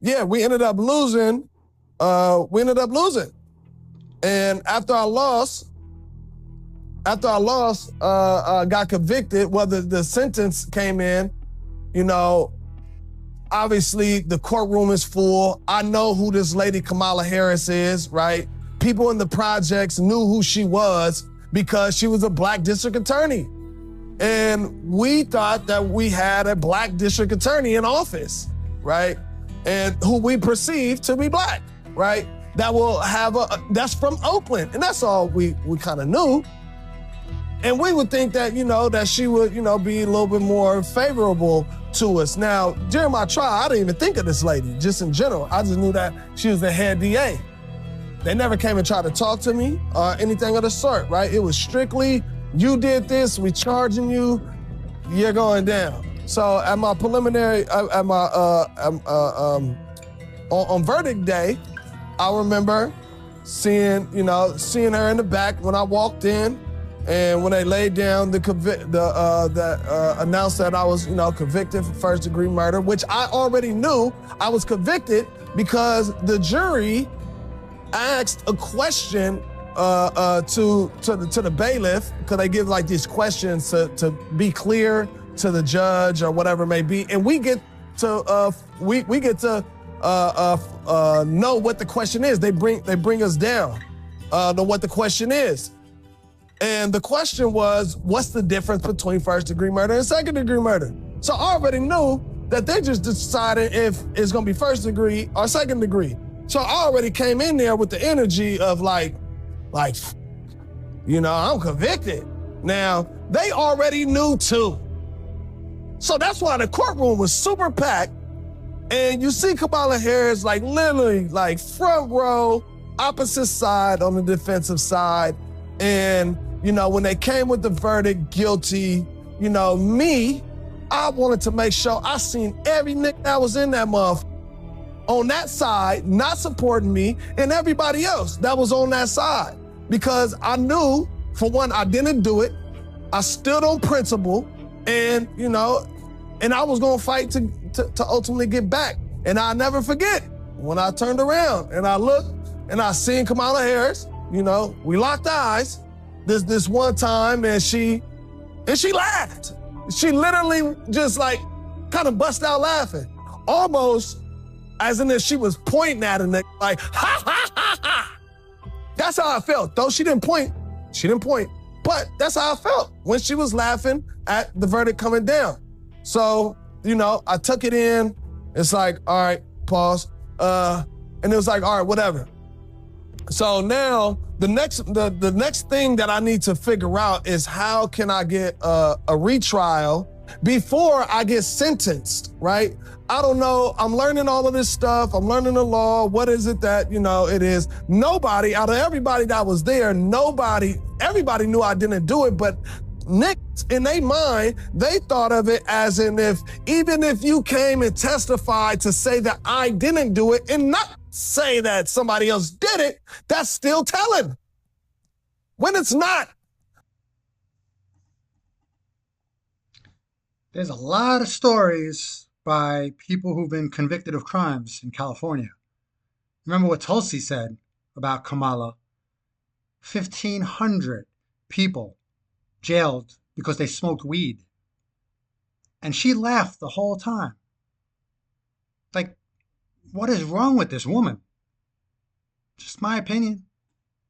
Yeah, we ended up losing. And after I lost, got convicted, well, the sentence came in, you know, obviously the courtroom is full. I know who this lady Kamala Harris is, right? People in the projects knew who she was because she was a black district attorney. And we thought that we had a black district attorney in office, right? And who we perceived to be black, right? That will have that's from Oakland. And that's all we kind of knew. And we would think that, that she would, be a little bit more favorable to us. Now, during my trial, I didn't even think of this lady, just in general. I just knew that she was the head DA. They never came and tried to talk to me or anything of the sort, right? It was strictly, you did this, we charging you, you're going down. So at my preliminary, on verdict day, I remember seeing her in the back when I walked in. And when they laid down announced that I was, convicted for first-degree murder, which I already knew I was convicted because the jury asked a question to the bailiff, because they give like these questions to be clear to the judge or whatever it may be, and we get to know what the question is. They bring us down to what the question is. And the question was, what's the difference between first-degree murder and second-degree murder? So I already knew that they just decided if it's gonna be first-degree or second-degree. So I already came in there with the energy of like, I'm convicted. Now, they already knew too. So that's why the courtroom was super packed. And you see Kabala Harris literally front row, opposite side on the defensive side. And when they came with the verdict, guilty, me, I wanted to make sure I seen every nigga that was in that month on that side, not supporting me, and everybody else that was on that side. Because I knew, for one, I didn't do it. I stood on principle, and, and I was gonna fight to ultimately get back. And I'll never forget when I turned around and I looked and I seen Kamala Harris, we locked eyes this one time, and she laughed. She literally just kind of bust out laughing, almost as in if she was pointing at him, ha, ha, ha, ha. That's how I felt. Though she didn't point, but that's how I felt when she was laughing at the verdict coming down. So, I took it in. It's like, all right, pause. And it was like, all right, whatever. So now the next thing that I need to figure out is how can I get a retrial before I get sentenced, right? I don't know. I'm learning all of this stuff. I'm learning the law. What is it that, it is? Nobody, out of everybody that was there, everybody knew I didn't do it, but niggas in their mind, they thought of it as even if you came and testified to say that I didn't do it and not say that somebody else did it, that's still telling. When it's not. There's a lot of stories by people who've been convicted of crimes in California. Remember what Tulsi said about Kamala? 1,500 people jailed because they smoked weed. And she laughed the whole time. What is wrong with this woman? Just my opinion.